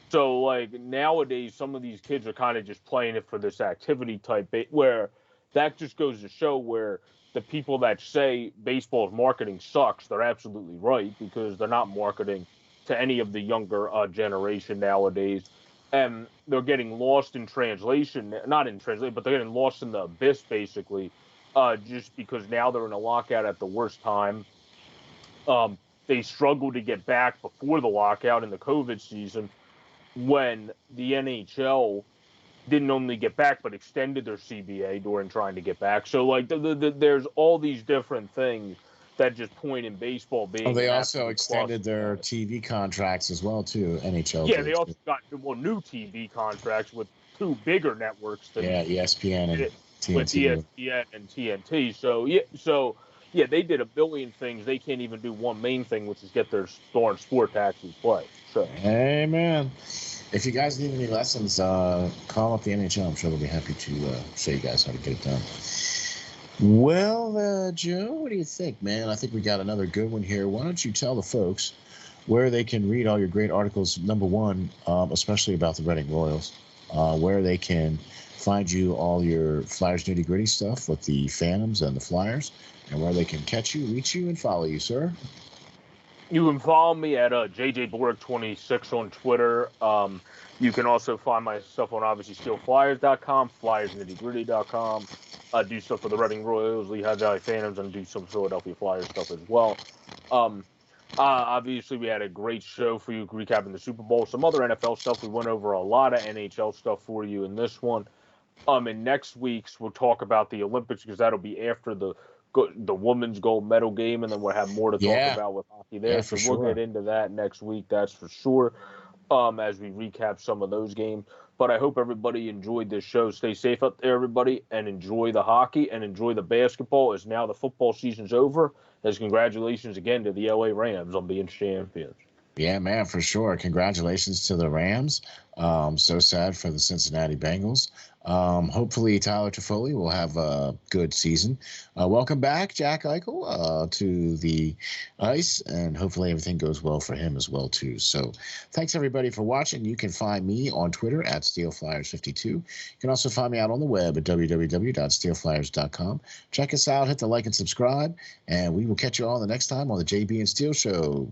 So, like, nowadays, some of these kids are kind of just playing it for this activity type, where that just goes to show where the people that say baseball's marketing sucks, they're absolutely right, because they're not marketing to any of the younger generation nowadays. And they're getting lost in translation, not in translation, but they're getting lost in the abyss, basically, just because now they're in a lockout at the worst time. They struggled to get back before the lockout in the COVID season, when the NHL didn't only get back, but extended their CBA during trying to get back. So, like, there's all these different things that just point in baseball being. They also extended their TV contracts as well, too, NHL. Yeah, they also got new TV contracts with 2 bigger networks. ESPN and TNT. With ESPN and TNT. So they did a billion things. They can't even do one main thing, which is get their darn sport to actually play. So. Hey, man. If you guys need any lessons, call up the NHL. I'm sure they'll be happy to show you guys how to get it done. Well, Joe, what do you think, man? I think we got another good one here. Why don't you tell the folks where they can read all your great articles, number one, especially about the Reading Royals, where they can find you all your Flyers nitty-gritty stuff with the Phantoms and the Flyers, and where they can catch you, reach you, and follow you, sir. You can follow me at JJBorek26 on Twitter. You can also find my stuff on, obviously, SteelFlyers.com, FlyersNittyGritty.com. I do stuff for the Reading Royals, Lehigh Valley Phantoms, and do some Philadelphia Flyers stuff as well. Obviously, we had a great show for you recapping the Super Bowl. Some other NFL stuff. We went over a lot of NHL stuff for you in this one. In next week's, we'll talk about the Olympics, because that'll be after the women's gold medal game, and then we'll have more to talk about with hockey there. Yeah, so we'll get into that next week, that's for sure, as we recap some of those games. But I hope everybody enjoyed this show. Stay safe out there, everybody, and enjoy the hockey and enjoy the basketball, as now the football season's over. As congratulations again to the LA Rams on being champions. Yeah, man, for sure. Congratulations to the Rams. So sad for the Cincinnati Bengals. Hopefully Tyler Toffoli will have a good season. Welcome back, Jack Eichel, to the ice, and hopefully everything goes well for him as well, too. So thanks, everybody, for watching. You can find me on Twitter at SteelFlyers52. You can also find me out on the web at www.steelflyers.com. Check us out, hit the like and subscribe, and we will catch you all the next time on the JB and Steel Show.